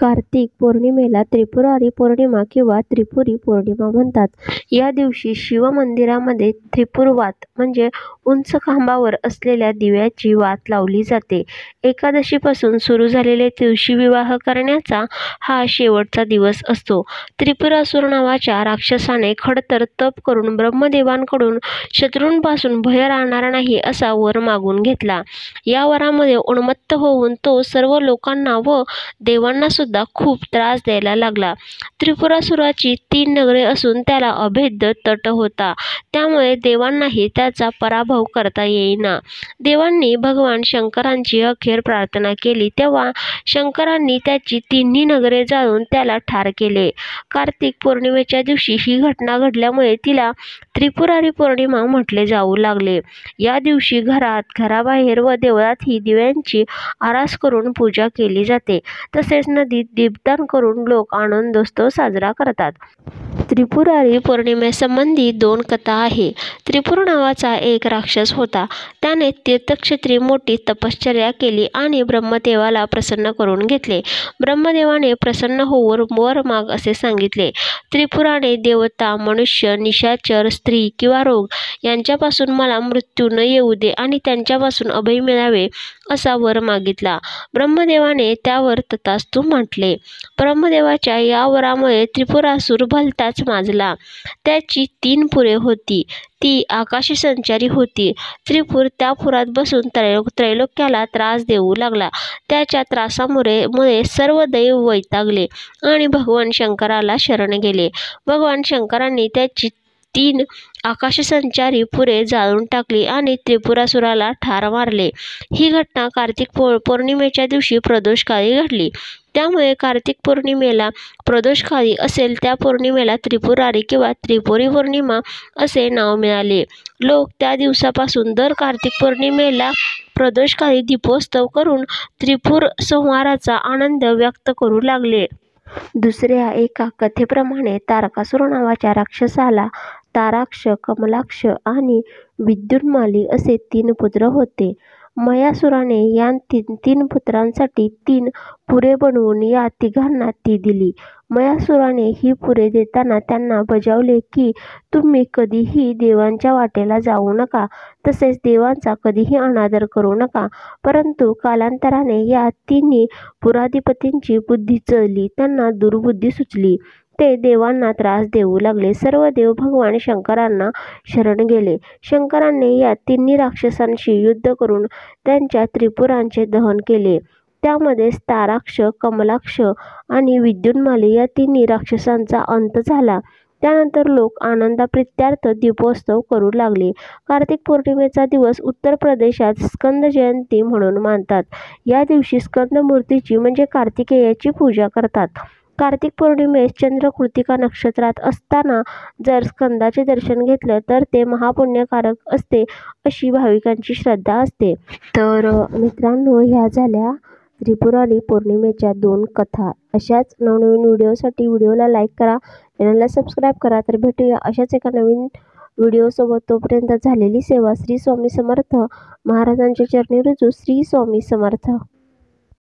कार्तिक पौर्णिमेला त्रिपुरारी पौर्णिमा किंवा त्रिपुरी पौर्णिमा म्हणतात. या दिवशी शिव मंदिरामध्ये त्रिपुर वात म्हणजे उंच खांबावर असलेल्या दिव्याची वात लावली जाते. एकादशीपासून सुरू झालेले तुळशी विवाह करण्याचा हा शेवटचा दिवस असतो. त्रिपुरासूर नावाच्या राक्षसाने खडतर तप करून ब्रह्मदेवांकडून शत्रूंपासून भय राहणार नाही असा वर मागून घेतला. या वरामध्ये उन्मत्त होऊन तो सर्व लोकांना व देवांना सुद्धा खूप त्रास द्यायला लागला. त्रिपुरासुराची 3 नगरे असून त्याला अभेद्य तट होता, त्यामुळे देवांनाही त्याचा पराभव करता येईना. देवांनी भगवान शंकरांची अखेर प्रार्थना केली तेव्हा शंकरांनी त्याची 3ही नगरे जाळून त्याला ठार केले. कार्तिक पौर्णिमेच्या दिवशी ही घटना घडल्यामुळे तिला त्रिपुरारी पौर्णिमा म्हटले जाऊ लागले. या दिवशी घरात, घराबाहेर व देवळातही दिव्यांची आरास करून पूजा केली जाते. तसेच नदीत दीपदान करून लोक आनंदोत्सव साजरा करतात. त्रिपुरारी पौर्णिमेसंबंधी 2 कथा आहे. त्रिपुर नावाचा एक राक्षस होता. त्याने तीर्थक्षेत्री मोठी तपश्चर्या केली आणि ब्रह्मदेवाला प्रसन्न करून घेतले. ब्रह्मदेवाने प्रसन्न होऊन वर माग असे सांगितले. त्रिपुराने देवता, मनुष्य, निशाचर, स्त्री किंवा रोग यांच्यापासून मला मृत्यू न येऊ दे आणि त्यांच्यापासून अभय मिळावे असा वर मागितला. ब्रह्मदेवाने त्यावर तथास्तु म्हटले. ब्रह्मदेवाच्या या वरामुळे त्रिपुरासूर भलताच माजला. त्याची 3 पुरे होती. ती आकाशी संचारी होती. त्रिपुर त्या पुरात बसून त्रैलोक्याला त्रास देऊ लागला. त्याच्या त्रासामुळे सर्व दैव वैतागले आणि भगवान शंकराला शरण गेले. भगवान शंकरांनी त्याची 3 आकाशसंचारी पुरे जाळून टाकली आणि त्रिपुरासुराला ठार मारले. ही घटना कार्तिक पौर्णिमेच्या दिवशी प्रदोषकाळी घडली. त्यामुळे कार्तिक पौर्णिमेला प्रदोषकाळी असेल त्या पौर्णिमेला त्रिपुरारी किंवा त्रिपुरी पौर्णिमा असे नाव मिळाले. लोक त्या दिवसापासून दर कार्तिक पौर्णिमेला प्रदोषकाळी दीपोत्सव करून त्रिपुर संहाराचा आनंद व्यक्त करू लागले. दुसऱ्या एका कथेप्रमाणे तारकासूर नावाच्या राक्षसाला ताराक्ष, कमलाक्ष आणि विद्युन्माली असे 3 पुत्र होते. मयासुराने या 3 पुत्रांसाठी 3 पुरे बनवून या तिघांना ती दिली. मयासुराने ही पुरे देताना त्यांना बजावले की तुम्ही कधीही देवांच्या वाटेला जाऊ नका, तसेच देवांचा कधीही अनादर करू नका. परंतु कालांतराने या 3 पुराधिपतींची बुद्धी चळली, त्यांना दुर्बुद्धी सुचली. ते देवांना त्रास देऊ लागले. सर्व देव भगवान शंकरांना शरण गेले. शंकरांनी या 3 राक्षसांशी युद्ध करून त्यांच्या त्रिपुरांचे दहन केले. त्यामध्ये ताराक्ष, कमलाक्ष आणि विद्युन्माली या 3 राक्षसांचा अंत झाला. त्यानंतर लोक आनंदाप्रित्यर्थ दीपोत्सव करू लागले. कार्तिक पौर्णिमेचा दिवस उत्तर प्रदेशात स्कंद जयंती म्हणून मानतात. या दिवशी स्कंद मूर्तीची म्हणजे कार्तिकेयाची पूजा करतात. कार्तिक पौर्णिमेस चंद्र कृतिका नक्षत्रात असताना जर स्कंदाचे दर्शन घेतलं तर ते महापुण्यकारक असते अशी भाविकांची श्रद्धा असते. तर मित्रांनो, ह्या झाल्या त्रिपुरारी पौर्णिमेच्या 2 कथा. अशाच नवनवीन व्हिडिओसाठी व्हिडिओला लाईक करा, चॅनलला सबस्क्राईब करा. तर भेटूया अशाच एका नवीन व्हिडिओसोबत. तोपर्यंत झालेली सेवा. श्री स्वामी समर्थ. महाराजांच्या चरणी रुजू. श्री स्वामी समर्थ.